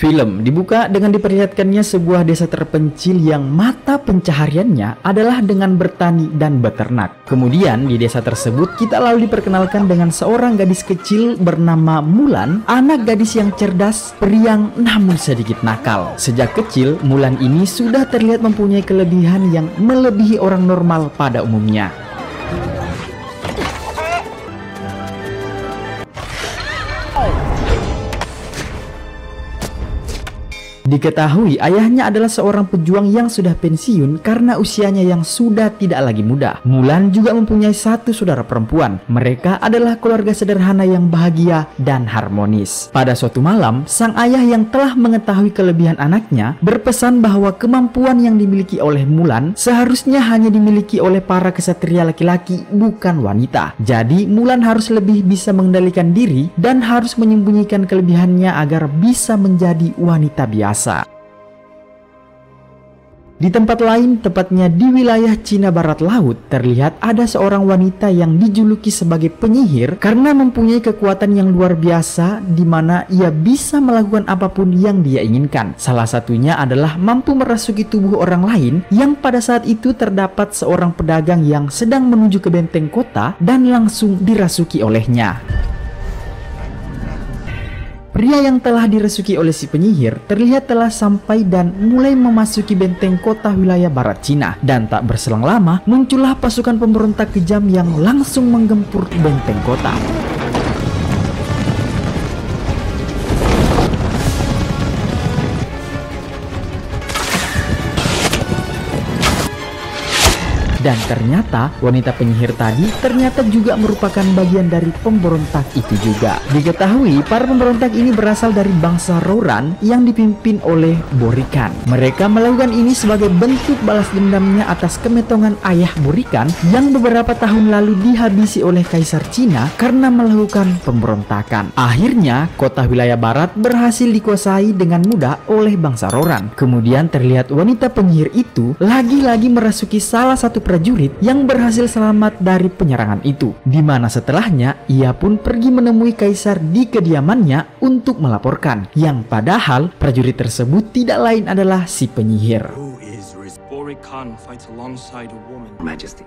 Film dibuka dengan diperlihatkannya sebuah desa terpencil yang mata pencahariannya adalah dengan bertani dan beternak. Kemudian di desa tersebut kita lalu diperkenalkan dengan seorang gadis kecil bernama Mulan, anak gadis yang cerdas, periang namun sedikit nakal. Sejak kecil, Mulan ini sudah terlihat mempunyai kelebihan yang melebihi orang normal pada umumnya. Diketahui ayahnya adalah seorang pejuang yang sudah pensiun karena usianya yang sudah tidak lagi muda. Mulan juga mempunyai satu saudara perempuan. Mereka adalah keluarga sederhana yang bahagia dan harmonis. Pada suatu malam, sang ayah yang telah mengetahui kelebihan anaknya berpesan bahwa kemampuan yang dimiliki oleh Mulan seharusnya hanya dimiliki oleh para kesatria laki-laki, bukan wanita. Jadi Mulan harus lebih bisa mengendalikan diri dan harus menyembunyikan kelebihannya agar bisa menjadi wanita biasa. Di tempat lain, tepatnya di wilayah Cina Barat Laut, terlihat ada seorang wanita yang dijuluki sebagai penyihir karena mempunyai kekuatan yang luar biasa di mana ia bisa melakukan apapun yang dia inginkan. Salah satunya adalah mampu merasuki tubuh orang lain yang pada saat itu terdapat seorang pedagang yang sedang menuju ke benteng kota dan langsung dirasuki olehnya. Pria yang telah dirasuki oleh si penyihir terlihat telah sampai dan mulai memasuki benteng kota wilayah barat Cina. Dan tak berselang lama, muncullah pasukan pemberontak kejam yang langsung menggempur benteng kota. Dan ternyata wanita penyihir tadi ternyata juga merupakan bagian dari pemberontak itu juga. Diketahui para pemberontak ini berasal dari bangsa Rouran yang dipimpin oleh Borikan. Mereka melakukan ini sebagai bentuk balas dendamnya atas kemetongan ayah Borikan yang beberapa tahun lalu dihabisi oleh Kaisar Cina karena melakukan pemberontakan. Akhirnya kota wilayah barat berhasil dikuasai dengan mudah oleh bangsa Rouran. Kemudian terlihat wanita penyihir itu lagi-lagi merasuki salah satu prajurit yang berhasil selamat dari penyerangan itu, di mana setelahnya ia pun pergi menemui kaisar di kediamannya untuk melaporkan, yang padahal prajurit tersebut tidak lain adalah si penyihir.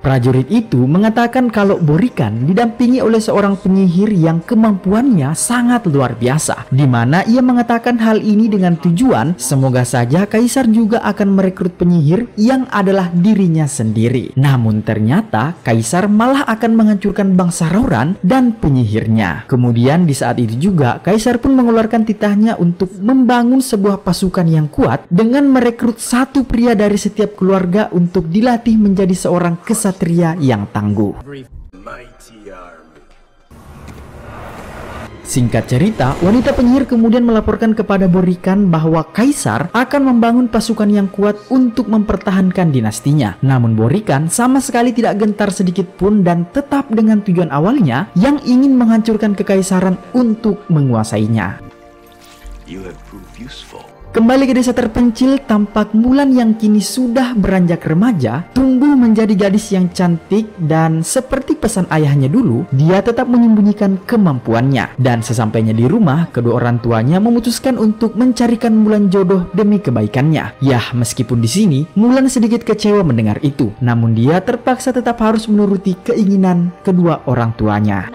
Prajurit itu mengatakan kalau Borikan didampingi oleh seorang penyihir yang kemampuannya sangat luar biasa, di mana ia mengatakan hal ini dengan tujuan semoga saja kaisar juga akan merekrut penyihir yang adalah dirinya sendiri. Namun ternyata kaisar malah akan menghancurkan bangsa Rouran dan penyihirnya. Kemudian di saat itu juga kaisar pun mengeluarkan titahnya untuk membangun sebuah pasukan yang kuat dengan merekrut satu pria dari setiap keluarga untuk dilatih menjadi seorang kesatria yang tangguh. Singkat cerita, wanita penyihir kemudian melaporkan kepada Borikan bahwa kaisar akan membangun pasukan yang kuat untuk mempertahankan dinastinya. Namun Borikan sama sekali tidak gentar sedikit pun dan tetap dengan tujuan awalnya yang ingin menghancurkan kekaisaran untuk menguasainya. Kembali ke desa terpencil, tampak Mulan yang kini sudah beranjak remaja tumbuh menjadi gadis yang cantik dan seperti pesan ayahnya dulu, dia tetap menyembunyikan kemampuannya. Dan sesampainya di rumah, kedua orang tuanya memutuskan untuk mencarikan Mulan jodoh demi kebaikannya. Yah, meskipun di sini Mulan sedikit kecewa mendengar itu, namun dia terpaksa tetap harus menuruti keinginan kedua orang tuanya.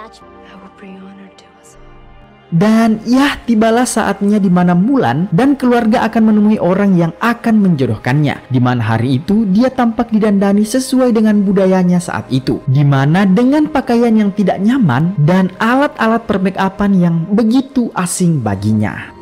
Dan ya, tibalah saatnya di mana Mulan dan keluarga akan menemui orang yang akan menjodohkannya. Di mana hari itu dia tampak didandani sesuai dengan budayanya saat itu. Di mana dengan pakaian yang tidak nyaman dan alat-alat permake-upan yang begitu asing baginya.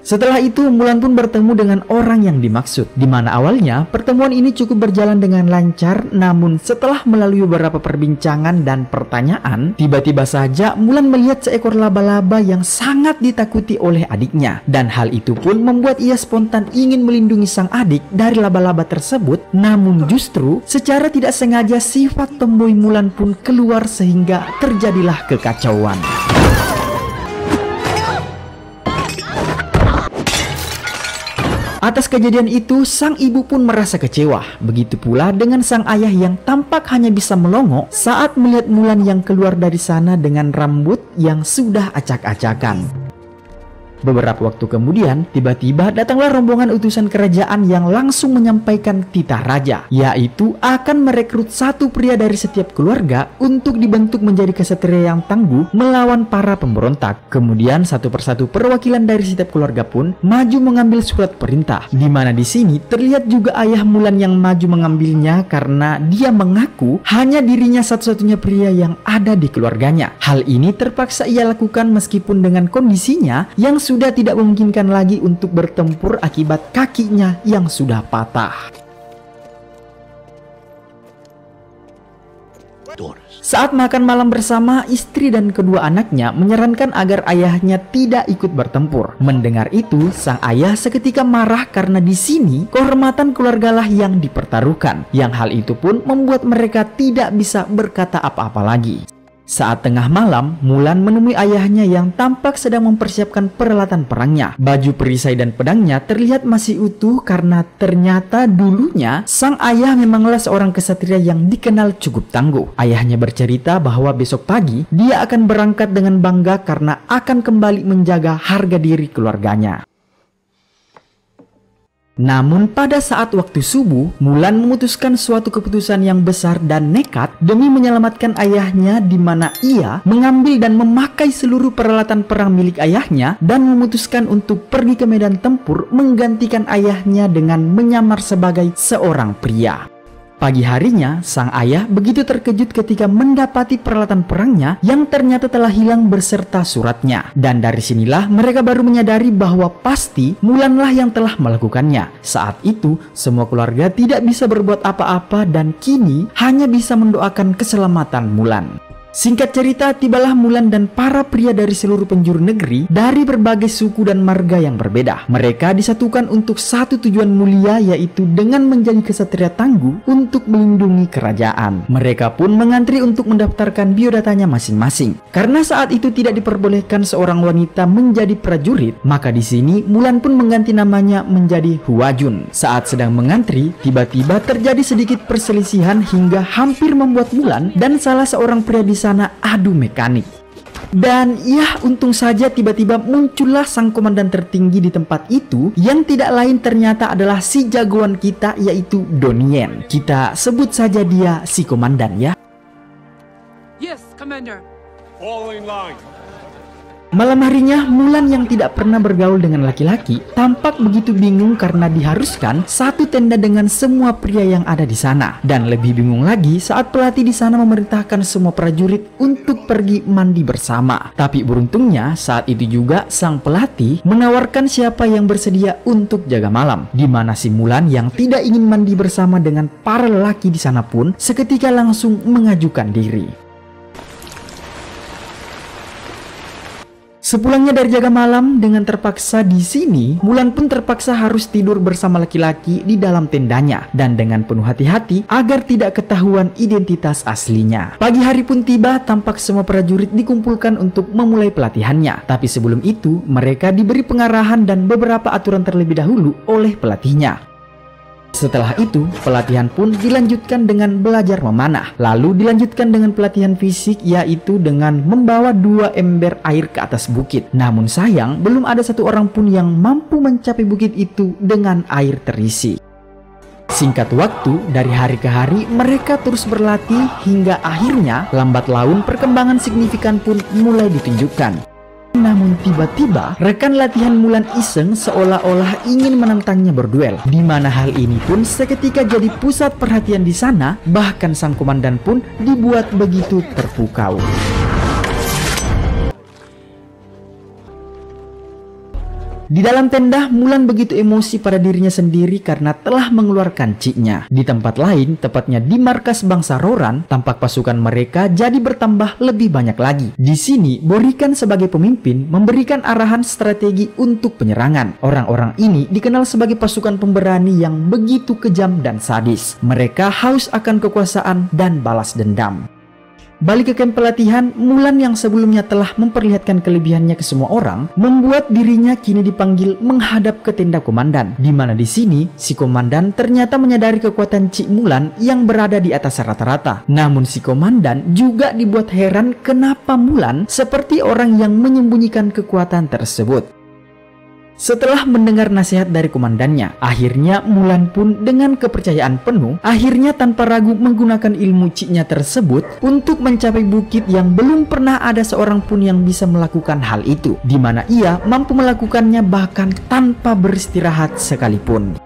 Setelah itu Mulan pun bertemu dengan orang yang dimaksud, di mana awalnya pertemuan ini cukup berjalan dengan lancar, namun setelah melalui beberapa perbincangan dan pertanyaan, tiba-tiba saja Mulan melihat seekor laba-laba yang sangat ditakuti oleh adiknya, dan hal itu pun membuat ia spontan ingin melindungi sang adik dari laba-laba tersebut. Namun justru secara tidak sengaja sifat tomboy Mulan pun keluar sehingga terjadilah kekacauan. Atas kejadian itu, sang ibu pun merasa kecewa. Begitu pula dengan sang ayah yang tampak hanya bisa melongo saat melihat Mulan yang keluar dari sana dengan rambut yang sudah acak-acakan. Beberapa waktu kemudian, tiba-tiba datanglah rombongan utusan kerajaan yang langsung menyampaikan titah raja, yaitu akan merekrut satu pria dari setiap keluarga untuk dibentuk menjadi kesatria yang tangguh melawan para pemberontak. Kemudian satu persatu perwakilan dari setiap keluarga pun maju mengambil surat perintah, di mana di sini terlihat juga ayah Mulan yang maju mengambilnya karena dia mengaku hanya dirinya satu-satunya pria yang ada di keluarganya. Hal ini terpaksa ia lakukan meskipun dengan kondisinya yang sudah tidak memungkinkan lagi untuk bertempur akibat kakinya yang sudah patah. Saat makan malam bersama, istri dan kedua anaknya menyarankan agar ayahnya tidak ikut bertempur. Mendengar itu, sang ayah seketika marah karena di sini kehormatan keluargalah yang dipertaruhkan. Yang hal itu pun membuat mereka tidak bisa berkata apa-apa lagi. Saat tengah malam, Mulan menemui ayahnya yang tampak sedang mempersiapkan peralatan perangnya. Baju perisai dan pedangnya terlihat masih utuh karena ternyata dulunya sang ayah memanglah seorang kesatria yang dikenal cukup tangguh. Ayahnya bercerita bahwa besok pagi dia akan berangkat dengan bangga karena akan kembali menjaga harga diri keluarganya. Namun pada saat waktu subuh, Mulan memutuskan suatu keputusan yang besar dan nekat demi menyelamatkan ayahnya, di mana ia mengambil dan memakai seluruh peralatan perang milik ayahnya dan memutuskan untuk pergi ke medan tempur menggantikan ayahnya dengan menyamar sebagai seorang pria. Pagi harinya, sang ayah begitu terkejut ketika mendapati peralatan perangnya yang ternyata telah hilang beserta suratnya. Dan dari sinilah mereka baru menyadari bahwa pasti Mulanlah yang telah melakukannya. Saat itu, semua keluarga tidak bisa berbuat apa-apa dan kini hanya bisa mendoakan keselamatan Mulan. Singkat cerita, tibalah Mulan dan para pria dari seluruh penjuru negeri dari berbagai suku dan marga yang berbeda. Mereka disatukan untuk satu tujuan mulia, yaitu dengan menjadi kesatria tangguh untuk melindungi kerajaan. Mereka pun mengantri untuk mendaftarkan biodatanya masing-masing. Karena saat itu tidak diperbolehkan seorang wanita menjadi prajurit, maka di sini Mulan pun mengganti namanya menjadi Huajun. Saat sedang mengantri, tiba-tiba terjadi sedikit perselisihan hingga hampir membuat Mulan dan salah seorang pria di sana adu mekanik. Dan ya, untung saja tiba-tiba muncullah sang komandan tertinggi di tempat itu, yang tidak lain ternyata adalah si jagoan kita, yaitu Donnie. Kita sebut saja dia si komandan ya. Yes, Commander. Fall in line. Malam harinya, Mulan yang tidak pernah bergaul dengan laki-laki tampak begitu bingung karena diharuskan satu tenda dengan semua pria yang ada di sana. Dan lebih bingung lagi saat pelatih di sana memerintahkan semua prajurit untuk pergi mandi bersama. Tapi beruntungnya saat itu juga sang pelatih menawarkan siapa yang bersedia untuk jaga malam. Di mana si Mulan yang tidak ingin mandi bersama dengan para lelaki di sana pun seketika langsung mengajukan diri. Sepulangnya dari jaga malam dengan terpaksa di sini, Mulan pun terpaksa harus tidur bersama laki-laki di dalam tendanya dan dengan penuh hati-hati agar tidak ketahuan identitas aslinya. Pagi hari pun tiba, tampak semua prajurit dikumpulkan untuk memulai pelatihannya. Tapi sebelum itu, mereka diberi pengarahan dan beberapa aturan terlebih dahulu oleh pelatihnya. Setelah itu, pelatihan pun dilanjutkan dengan belajar memanah. Lalu dilanjutkan dengan pelatihan fisik, yaitu dengan membawa 2 ember air ke atas bukit. Namun sayang, belum ada satu orang pun yang mampu mencapai bukit itu dengan air terisi. Singkat waktu, dari hari ke hari mereka terus berlatih hingga akhirnya lambat laun perkembangan signifikan pun mulai ditunjukkan. Namun tiba-tiba rekan latihan Mulan iseng seolah-olah ingin menantangnya berduel, di mana hal ini pun seketika jadi pusat perhatian di sana. Bahkan sang komandan pun dibuat begitu terpukau. Di dalam tenda, Mulan begitu emosi pada dirinya sendiri karena telah mengeluarkan ciknya. Di tempat lain, tepatnya di markas bangsa Roran, tampak pasukan mereka jadi bertambah lebih banyak lagi. Di sini, Borikan sebagai pemimpin memberikan arahan strategi untuk penyerangan. Orang-orang ini dikenal sebagai pasukan pemberani yang begitu kejam dan sadis. Mereka haus akan kekuasaan dan balas dendam. Balik ke kamp pelatihan, Mulan yang sebelumnya telah memperlihatkan kelebihannya ke semua orang, membuat dirinya kini dipanggil menghadap ke tenda komandan. Di mana di sini, si komandan ternyata menyadari kekuatan Cik Mulan yang berada di atas rata-rata. Namun si komandan juga dibuat heran kenapa Mulan seperti orang yang menyembunyikan kekuatan tersebut. Setelah mendengar nasihat dari komandannya, akhirnya Mulan pun dengan kepercayaan penuh, akhirnya tanpa ragu menggunakan ilmu Ci-nya tersebut untuk mencapai bukit yang belum pernah ada seorang pun yang bisa melakukan hal itu, di mana ia mampu melakukannya bahkan tanpa beristirahat sekalipun.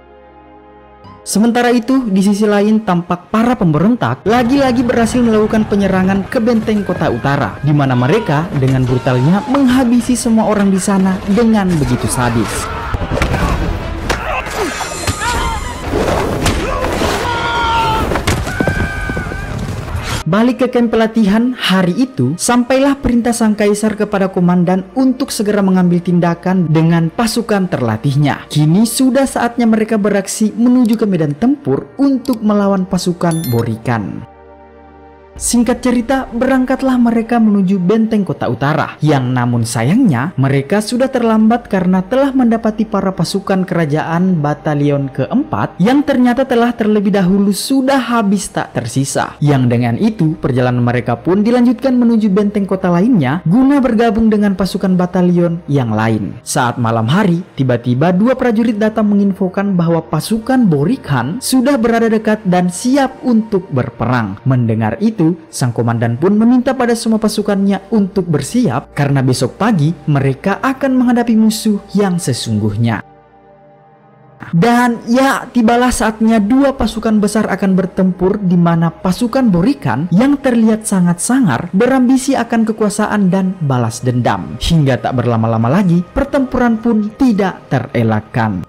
Sementara itu, di sisi lain tampak para pemberontak lagi-lagi berhasil melakukan penyerangan ke benteng kota utara, di mana mereka dengan brutalnya menghabisi semua orang di sana dengan begitu sadis. Balik ke kamp pelatihan, hari itu sampailah perintah sang kaisar kepada komandan untuk segera mengambil tindakan dengan pasukan terlatihnya. Kini sudah saatnya mereka beraksi menuju ke medan tempur untuk melawan pasukan Borikan. Singkat cerita, berangkatlah mereka menuju benteng kota utara, yang namun sayangnya mereka sudah terlambat karena telah mendapati para pasukan kerajaan batalion keempat yang ternyata telah terlebih dahulu sudah habis tak tersisa. Yang dengan itu, perjalanan mereka pun dilanjutkan menuju benteng kota lainnya guna bergabung dengan pasukan batalion yang lain. Saat malam hari, tiba-tiba dua prajurit datang menginfokan bahwa pasukan Borikan sudah berada dekat dan siap untuk berperang. Mendengar itu, sang komandan pun meminta pada semua pasukannya untuk bersiap karena besok pagi mereka akan menghadapi musuh yang sesungguhnya. Dan ya, tibalah saatnya dua pasukan besar akan bertempur, di mana pasukan Borikan yang terlihat sangat sangar berambisi akan kekuasaan dan balas dendam. Hingga tak berlama-lama lagi, pertempuran pun tidak terelakkan.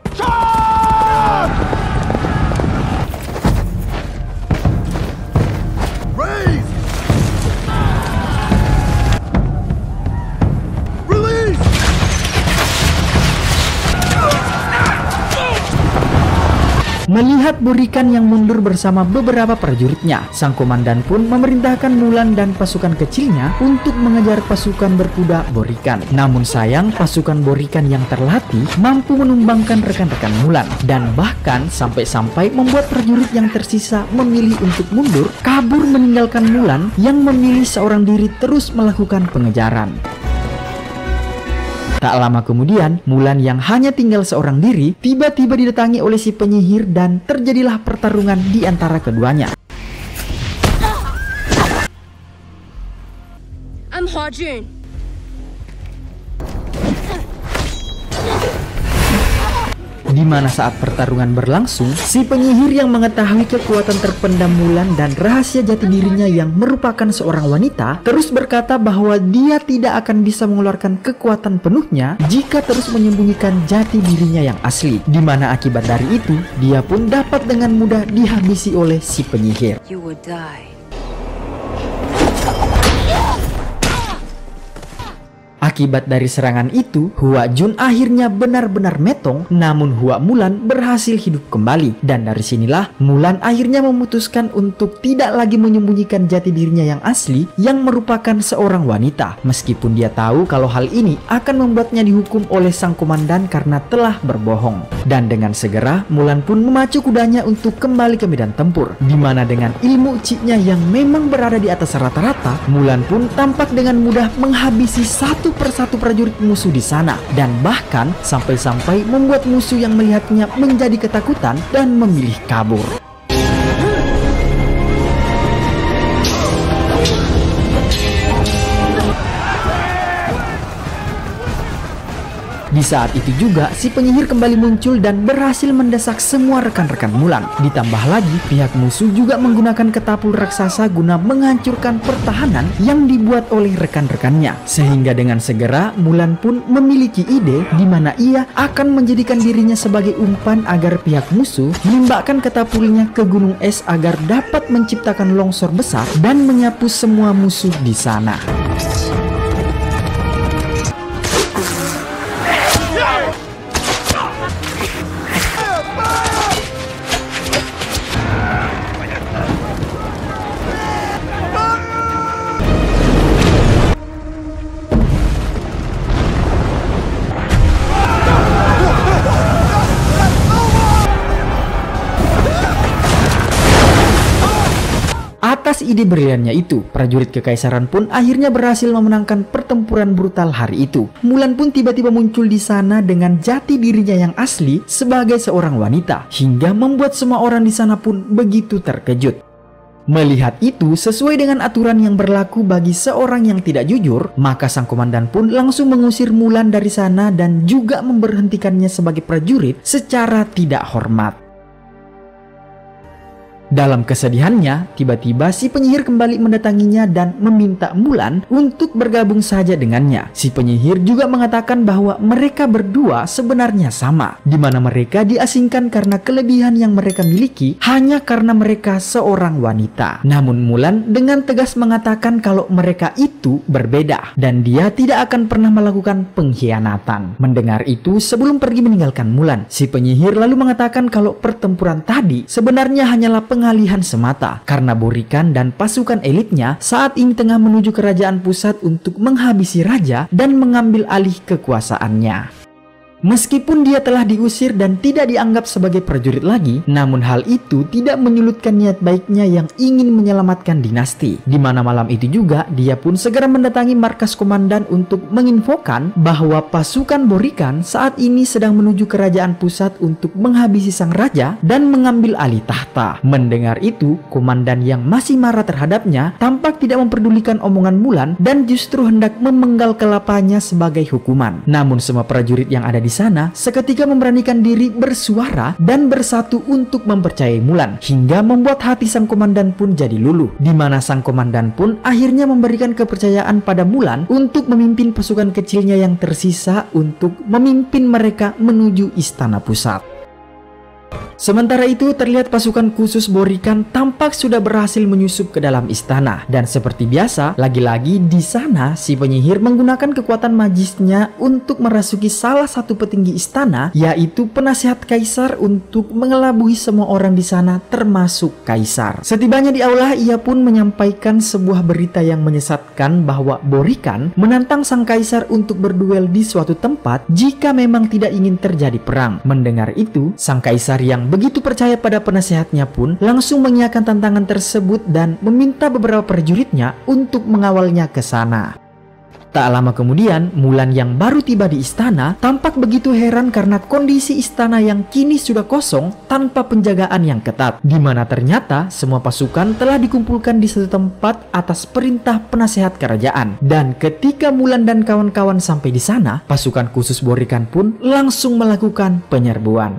Melihat Borikan yang mundur bersama beberapa prajuritnya, sang komandan pun memerintahkan Mulan dan pasukan kecilnya untuk mengejar pasukan berkuda Borikan. Namun sayang, pasukan Borikan yang terlatih mampu menumbangkan rekan-rekan Mulan, dan bahkan sampai-sampai membuat prajurit yang tersisa memilih untuk mundur, kabur meninggalkan Mulan yang memilih seorang diri terus melakukan pengejaran. Tak lama kemudian, Mulan yang hanya tinggal seorang diri tiba-tiba didatangi oleh si penyihir dan terjadilah pertarungan di antara keduanya. I'm Hajin. Di mana saat pertarungan berlangsung, si penyihir yang mengetahui kekuatan terpendam Mulan dan rahasia jati dirinya yang merupakan seorang wanita terus berkata bahwa dia tidak akan bisa mengeluarkan kekuatan penuhnya jika terus menyembunyikan jati dirinya yang asli. Di mana akibat dari itu, dia pun dapat dengan mudah dihabisi oleh si penyihir. You will die. Akibat dari serangan itu, Hua Jun akhirnya benar-benar metong, namun Hua Mulan berhasil hidup kembali. Dan dari sinilah Mulan akhirnya memutuskan untuk tidak lagi menyembunyikan jati dirinya yang asli, yang merupakan seorang wanita. Meskipun dia tahu kalau hal ini akan membuatnya dihukum oleh sang komandan karena telah berbohong. Dan dengan segera, Mulan pun memacu kudanya untuk kembali ke medan tempur. Dimana dengan ilmu Ci-nya yang memang berada di atas rata-rata, Mulan pun tampak dengan mudah menghabisi satu persatu prajurit musuh di sana, dan bahkan sampai-sampai membuat musuh yang melihatnya menjadi ketakutan dan memilih kabur. Di saat itu juga, si penyihir kembali muncul dan berhasil mendesak semua rekan-rekan Mulan. Ditambah lagi, pihak musuh juga menggunakan ketapul raksasa guna menghancurkan pertahanan yang dibuat oleh rekan-rekannya. Sehingga dengan segera, Mulan pun memiliki ide di mana ia akan menjadikan dirinya sebagai umpan agar pihak musuh menembakkan ketapulnya ke gunung es agar dapat menciptakan longsor besar dan menyapu semua musuh di sana. Atas ide briliannya itu, prajurit kekaisaran pun akhirnya berhasil memenangkan pertempuran brutal hari itu. Mulan pun tiba-tiba muncul di sana dengan jati dirinya yang asli sebagai seorang wanita, hingga membuat semua orang di sana pun begitu terkejut. Melihat itu, sesuai dengan aturan yang berlaku bagi seorang yang tidak jujur, maka sang komandan pun langsung mengusir Mulan dari sana dan juga memberhentikannya sebagai prajurit secara tidak hormat. Dalam kesedihannya, tiba-tiba si penyihir kembali mendatanginya dan meminta Mulan untuk bergabung saja dengannya. Si penyihir juga mengatakan bahwa mereka berdua sebenarnya sama, di mana mereka diasingkan karena kelebihan yang mereka miliki hanya karena mereka seorang wanita. Namun Mulan dengan tegas mengatakan kalau mereka itu berbeda dan dia tidak akan pernah melakukan pengkhianatan. Mendengar itu, sebelum pergi meninggalkan Mulan, si penyihir lalu mengatakan kalau pertempuran tadi sebenarnya hanyalah pengalihan semata karena Borikan dan pasukan elitnya saat ini tengah menuju kerajaan pusat untuk menghabisi raja dan mengambil alih kekuasaannya. Meskipun dia telah diusir dan tidak dianggap sebagai prajurit lagi, namun hal itu tidak menyulutkan niat baiknya yang ingin menyelamatkan dinasti. Di mana malam itu juga dia pun segera mendatangi markas komandan untuk menginfokan bahwa pasukan Borikan saat ini sedang menuju kerajaan pusat untuk menghabisi sang raja dan mengambil alih tahta. Mendengar itu, komandan yang masih marah terhadapnya tampak tidak memperdulikan omongan Mulan dan justru hendak memenggal kelapanya sebagai hukuman. Namun semua prajurit yang ada di sana seketika memberanikan diri bersuara dan bersatu untuk mempercayai Mulan, hingga membuat hati sang komandan pun jadi luluh, di mana sang komandan pun akhirnya memberikan kepercayaan pada Mulan untuk memimpin pasukan kecilnya yang tersisa untuk memimpin mereka menuju istana pusat. Sementara itu, terlihat pasukan khusus Borikan tampak sudah berhasil menyusup ke dalam istana. Dan seperti biasa, lagi-lagi di sana si penyihir menggunakan kekuatan magisnya untuk merasuki salah satu petinggi istana, yaitu penasihat kaisar, untuk mengelabui semua orang di sana termasuk kaisar. Setibanya di aula, ia pun menyampaikan sebuah berita yang menyesatkan bahwa Borikan menantang sang kaisar untuk berduel di suatu tempat jika memang tidak ingin terjadi perang. Mendengar itu, sang kaisar yang begitu percaya pada penasehatnya pun langsung mengiyakan tantangan tersebut dan meminta beberapa prajuritnya untuk mengawalnya ke sana. Tak lama kemudian, Mulan yang baru tiba di istana tampak begitu heran karena kondisi istana yang kini sudah kosong tanpa penjagaan yang ketat, di mana ternyata semua pasukan telah dikumpulkan di satu tempat atas perintah penasehat kerajaan. Dan ketika Mulan dan kawan-kawan sampai di sana, pasukan khusus Borikan pun langsung melakukan penyerbuan.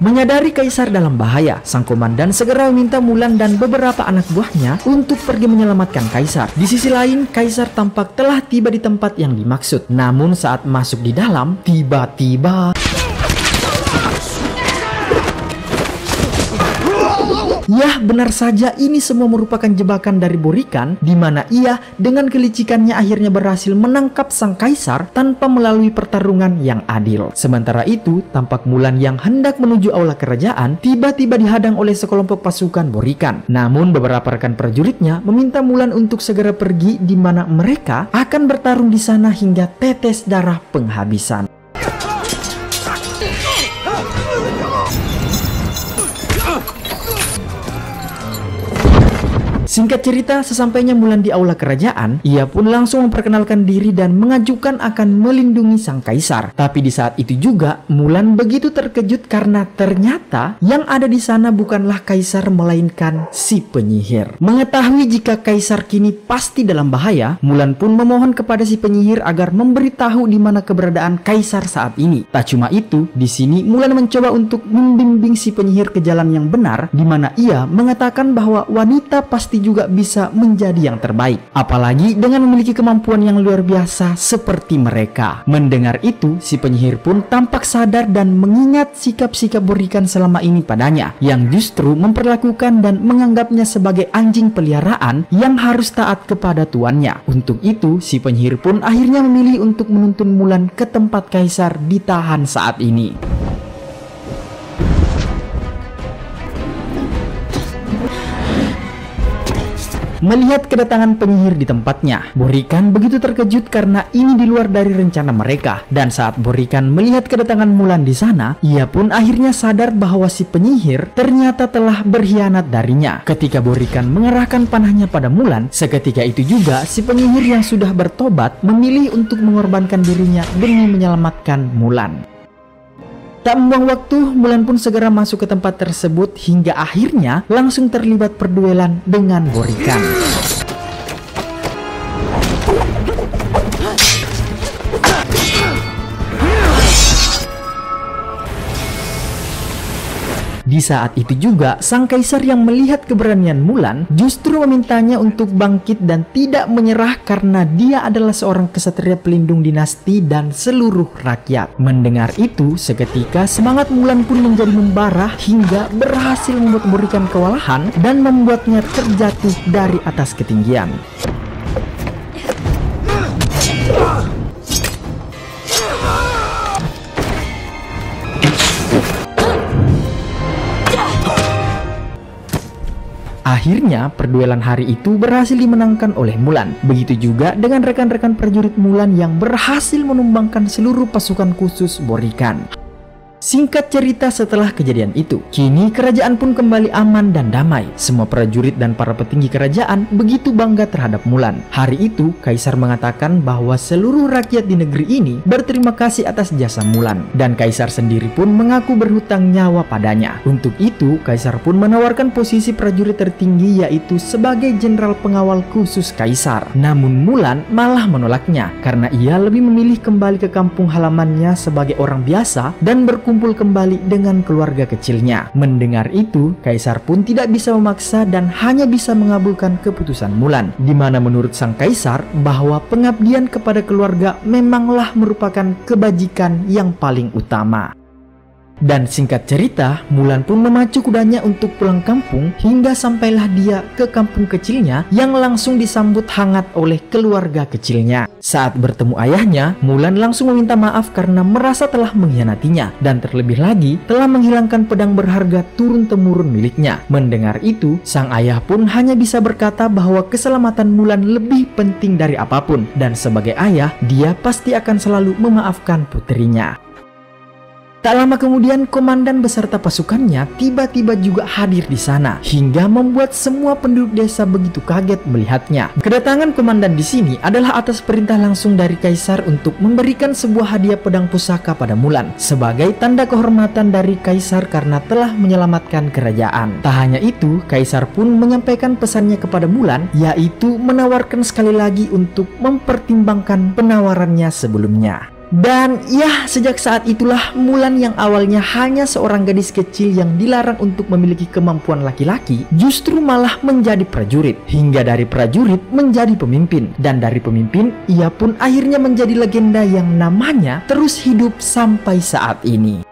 Menyadari kaisar dalam bahaya, sang komandan segera meminta Mulan dan beberapa anak buahnya untuk pergi menyelamatkan kaisar. Di sisi lain, kaisar tampak telah tiba di tempat yang dimaksud. Namun saat masuk di dalam, tiba-tiba yah, benar saja ini semua merupakan jebakan dari Borikan, di mana ia dengan kelicikannya akhirnya berhasil menangkap sang kaisar tanpa melalui pertarungan yang adil. Sementara itu, tampak Mulan yang hendak menuju aula kerajaan tiba-tiba dihadang oleh sekelompok pasukan Borikan. Namun beberapa rekan prajuritnya meminta Mulan untuk segera pergi, di mana mereka akan bertarung di sana hingga tetes darah penghabisan. Singkat cerita, sesampainya Mulan di aula kerajaan, ia pun langsung memperkenalkan diri dan mengajukan akan melindungi sang kaisar. Tapi di saat itu juga, Mulan begitu terkejut karena ternyata yang ada di sana bukanlah kaisar melainkan si penyihir. Mengetahui jika kaisar kini pasti dalam bahaya, Mulan pun memohon kepada si penyihir agar memberitahu di mana keberadaan kaisar saat ini. Tak cuma itu, di sini Mulan mencoba untuk membimbing si penyihir ke jalan yang benar, di mana ia mengatakan bahwa wanita pasti juga bisa menjadi yang terbaik, apalagi dengan memiliki kemampuan yang luar biasa seperti mereka. Mendengar itu, si penyihir pun tampak sadar dan mengingat sikap-sikap Borikan selama ini padanya, yang justru memperlakukan dan menganggapnya sebagai anjing peliharaan yang harus taat kepada tuannya. Untuk itu, si penyihir pun akhirnya memilih untuk menuntun Mulan ke tempat kaisar ditahan saat ini. melihat kedatangan penyihir di tempatnya. Borikan begitu terkejut karena ini di luar dari rencana mereka. Dan saat Borikan melihat kedatangan Mulan di sana, ia pun akhirnya sadar bahwa si penyihir ternyata telah berkhianat darinya. Ketika Borikan mengerahkan panahnya pada Mulan, seketika itu juga si penyihir yang sudah bertobat memilih untuk mengorbankan dirinya demi menyelamatkan Mulan. Tak membuang waktu, Mulan pun segera masuk ke tempat tersebut hingga akhirnya langsung terlibat perduelan dengan Borikan. Di saat itu juga, sang kaisar yang melihat keberanian Mulan justru memintanya untuk bangkit dan tidak menyerah karena dia adalah seorang kesatria pelindung dinasti dan seluruh rakyat. Mendengar itu, seketika semangat Mulan pun menjadi membara hingga berhasil membuat Borikan kewalahan dan membuatnya terjatuh dari atas ketinggian. Akhirnya, perduelan hari itu berhasil dimenangkan oleh Mulan. Begitu juga dengan rekan-rekan prajurit Mulan yang berhasil menumbangkan seluruh pasukan khusus Borikan. Singkat cerita, setelah kejadian itu, kini kerajaan pun kembali aman dan damai. Semua prajurit dan para petinggi kerajaan begitu bangga terhadap Mulan. Hari itu, Kaisar mengatakan bahwa seluruh rakyat di negeri ini berterima kasih atas jasa Mulan. Dan Kaisar sendiri pun mengaku berhutang nyawa padanya. Untuk itu, Kaisar pun menawarkan posisi prajurit tertinggi yaitu sebagai jenderal pengawal khusus Kaisar. Namun Mulan malah menolaknya karena ia lebih memilih kembali ke kampung halamannya sebagai orang biasa dan berkumpul kembali dengan keluarga kecilnya. Mendengar itu, Kaisar pun tidak bisa memaksa dan hanya bisa mengabulkan keputusan Mulan, di mana menurut sang Kaisar bahwa pengabdian kepada keluarga memanglah merupakan kebajikan yang paling utama. Dan singkat cerita, Mulan pun memacu kudanya untuk pulang kampung hingga sampailah dia ke kampung kecilnya yang langsung disambut hangat oleh keluarga kecilnya. Saat bertemu ayahnya, Mulan langsung meminta maaf karena merasa telah mengkhianatinya dan terlebih lagi telah menghilangkan pedang berharga turun-temurun miliknya. Mendengar itu, sang ayah pun hanya bisa berkata bahwa keselamatan Mulan lebih penting dari apapun dan sebagai ayah, dia pasti akan selalu memaafkan putrinya. Tak lama kemudian, komandan beserta pasukannya tiba-tiba juga hadir di sana hingga membuat semua penduduk desa begitu kaget melihatnya. Kedatangan komandan di sini adalah atas perintah langsung dari Kaisar untuk memberikan sebuah hadiah pedang pusaka pada Mulan sebagai tanda kehormatan dari Kaisar karena telah menyelamatkan kerajaan. Tak hanya itu, Kaisar pun menyampaikan pesannya kepada Mulan, yaitu menawarkan sekali lagi untuk mempertimbangkan penawarannya sebelumnya. Dan ya, sejak saat itulah Mulan yang awalnya hanya seorang gadis kecil yang dilarang untuk memiliki kemampuan laki-laki justru malah menjadi prajurit, hingga dari prajurit menjadi pemimpin, dan dari pemimpin ia pun akhirnya menjadi legenda yang namanya terus hidup sampai saat ini.